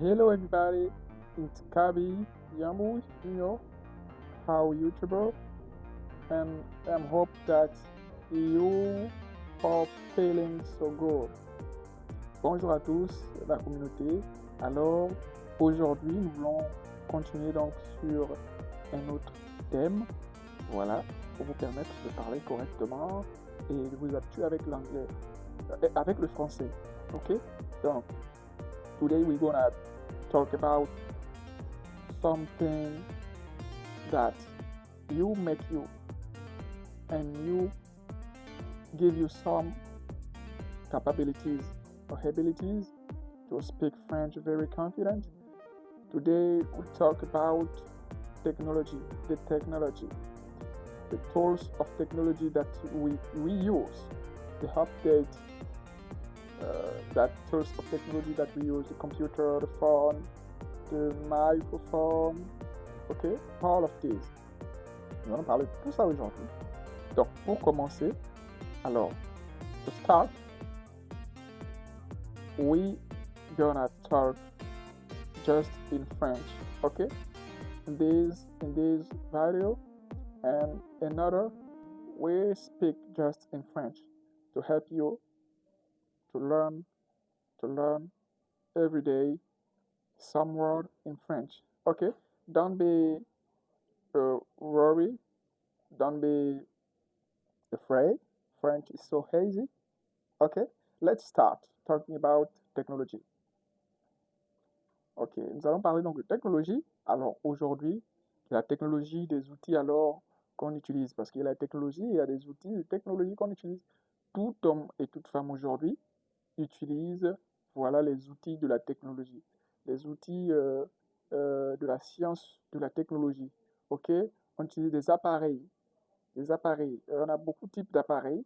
Hello everybody, it's Kabi Yambu, how YouTuber, and I hope that you are feeling so good. Bonjour à tous, la communauté. Alors, aujourd'hui, nous voulons continuer donc sur un autre thème, voilà, pour vous permettre de parler correctement et de vous habituer avec l'anglais, avec le français, ok? Donc, today we're gonna talk about something that you make you and you give you some capabilities or abilities to speak French very confident. Today we talk about technology, the tools of technology that we use, the update, that tools of technology that we use, the computer, the phone, the microphone, ok, all of these. Nous allons parler de tout ça aujourd'hui. Donc, pour commencer, alors, to start, we gonna talk just in French, okay? In this video and another, we speak just in French to help you to learn every day some word in French, okay? Don't be worried, don't be afraid. French is so easy. Okay, let's start talking about technology. Ok, nous allons parler donc de technologie. Alors aujourd'hui, la technologie des outils alors qu'on utilise, parce qu'il y a la technologie, il y a des outils de technologie qu'on utilise. Tout homme et toute femme aujourd'hui utilisent, voilà, les outils de la technologie, les outils de la science, de la technologie. Ok, on utilise des appareils. On a beaucoup de types d'appareils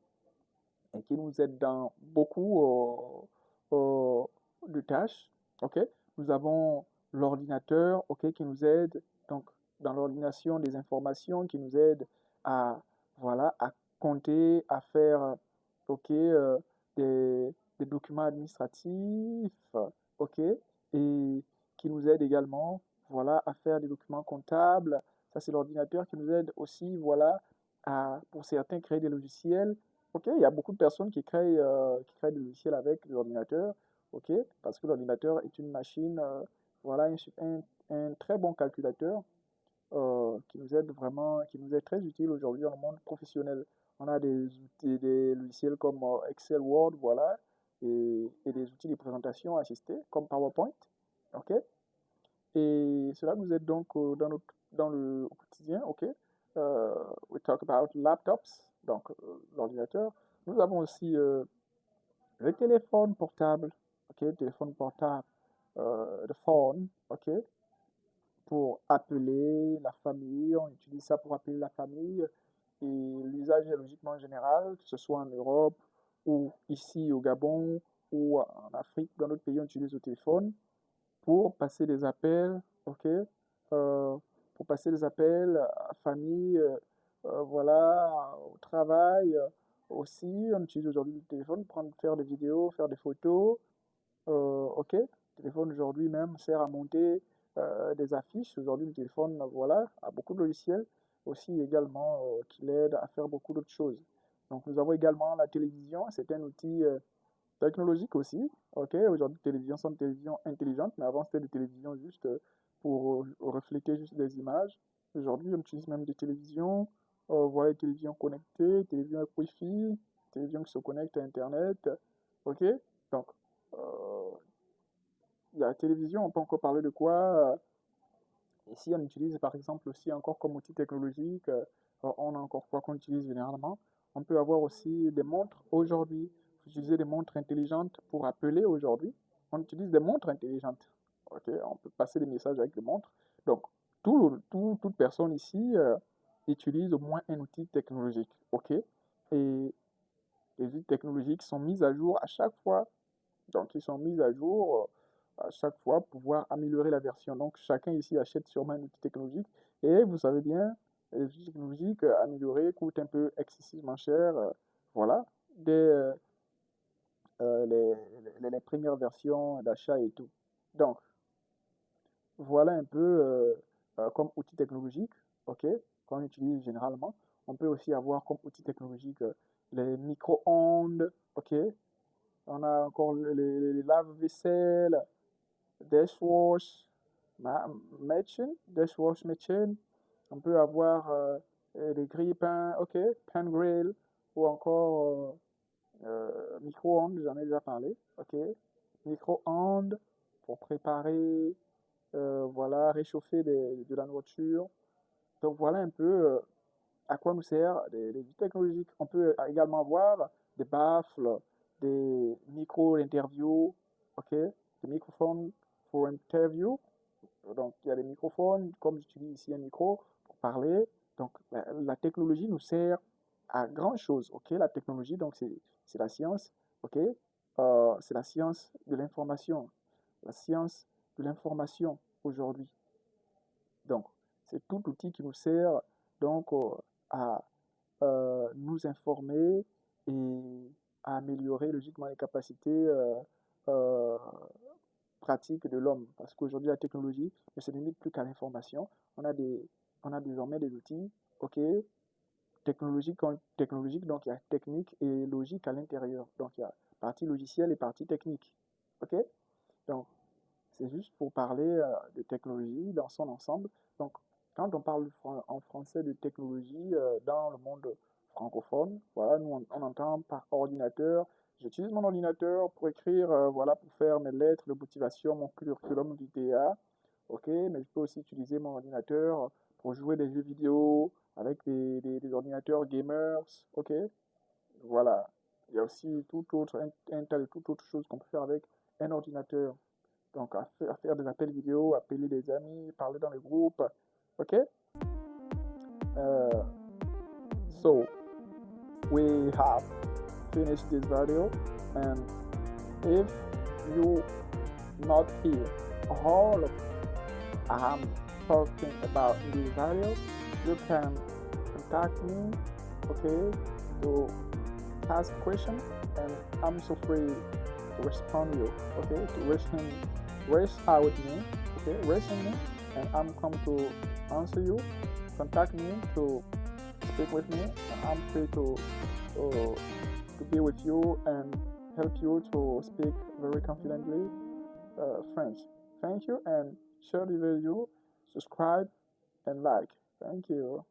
et qui nous aident dans beaucoup de tâches. Ok, nous avons l'ordinateur, ok, qui nous aide donc dans l'ordination des informations, qui nous aide à voilà à compter, à faire ok des documents administratifs, ok, et qui nous aide également voilà à faire des documents comptables. Ça c'est l'ordinateur qui nous aide aussi voilà à pour certains créer des logiciels. Ok, il y a beaucoup de personnes qui créent des logiciels avec l'ordinateur, ok, parce que l'ordinateur est une machine, voilà, un très bon calculateur qui nous aide vraiment, qui nous est très utile aujourd'hui dans le monde professionnel. On a des outils, des logiciels comme Excel, Word, voilà, et des outils de présentation assistés comme PowerPoint, ok, et cela nous aide donc dans le au quotidien, ok. We talk about laptops, donc l'ordinateur. Nous avons aussi le téléphone portable, ok, téléphone portable, le phone, ok, pour appeler la famille. On utilise ça pour appeler la famille. Et l'usage est logiquement général, que ce soit en Europe ou ici au Gabon ou en Afrique, dans d'autres pays, on utilise le téléphone pour passer des appels, ok, pour passer des appels à famille, voilà, au travail. Aussi, on utilise aujourd'hui le téléphone pour faire des vidéos, faire des photos, ok. Le téléphone aujourd'hui même sert à monter des affiches. Aujourd'hui, le téléphone, voilà, a beaucoup de logiciels aussi également qui l'aident à faire beaucoup d'autres choses. Donc, nous avons également la télévision. C'est un outil technologique aussi. Ok, aujourd'hui, les télévisions sont des télévisions intelligentes, mais avant, c'était des télévisions juste pour refléter juste des images. Aujourd'hui, on utilise même des télévisions, voilà, des télévisions connectées, télévisions avec Wi-Fi, télévisions qui se connectent à Internet. Ok, donc, euh, la télévision, on peut encore parler de quoi? Ici, on utilise par exemple aussi encore comme outil technologique, on a encore quoi qu'on utilise généralement. On peut avoir aussi des montres aujourd'hui. Utiliser des montres intelligentes pour appeler aujourd'hui. On utilise des montres intelligentes. Ok, on peut passer des messages avec des montres. Donc, toute personne ici utilise au moins un outil technologique. Ok, et les outils technologiques sont mis à jour à chaque fois. Donc, ils sont mis à jour à chaque fois pour pouvoir améliorer la version. Donc, chacun ici achète sûrement un outil technologique. Et vous savez bien, les outils technologiques améliorés coûtent un peu excessivement cher. Voilà, dès les premières versions d'achat et tout. Donc, voilà un peu comme outil technologique, ok, qu'on utilise généralement. On peut aussi avoir comme outil technologique les micro-ondes, ok. On a encore les lave-vaisselle, dishwash dishwash machine. On peut avoir des grille-pains, ok, pan grill, ou encore micro-ondes, j'en ai déjà parlé, ok. Micro-ondes pour préparer, voilà, réchauffer de la nourriture. Donc voilà un peu à quoi nous sert les outils technologiques. On peut également avoir des baffles, des micros d'interview, ok, des microphones pour interview. Donc il y a des microphones, comme j'utilise ici un micro pour parler. Donc la technologie nous sert à grand chose, ok. La technologie, donc c'est la science, ok. C'est la science de l'information, la science de l'information aujourd'hui. Donc c'est tout outil qui nous sert donc à nous informer et à améliorer logiquement les capacités euh, pratiques de l'homme. Parce qu'aujourd'hui, la technologie ne se limite plus qu'à l'information. On a on a désormais des outils, ok, technologiques, donc il y a technique et logique à l'intérieur. Donc il y a partie logicielle et partie technique, ok. Donc c'est juste pour parler de technologie dans son ensemble. Donc, quand on parle en français de technologie dans le monde francophone, voilà, nous on entend par ordinateur. J'utilise mon ordinateur pour écrire, voilà, pour faire mes lettres de motivation, mon curriculum vitae, ok, mais je peux aussi utiliser mon ordinateur pour jouer des jeux vidéo avec des ordinateurs gamers, ok, voilà. Il y a aussi un tas de toute autre chose qu'on peut faire avec un ordinateur. Donc, à faire des appels vidéo, appeler des amis, parler dans les groupes. OK? Uh, so, we have finished this video. And if you not hear all of I'm talking about in this video, you can contact me, okay, to ask questions. And I'm so free to respond to you, okay, to raise out with me, okay, raising me, and I'm come to answer you. Contact me to speak with me, and I'm free to be with you and help you to speak very confidently French. Thank you, and share the video, subscribe, and like. Thank you.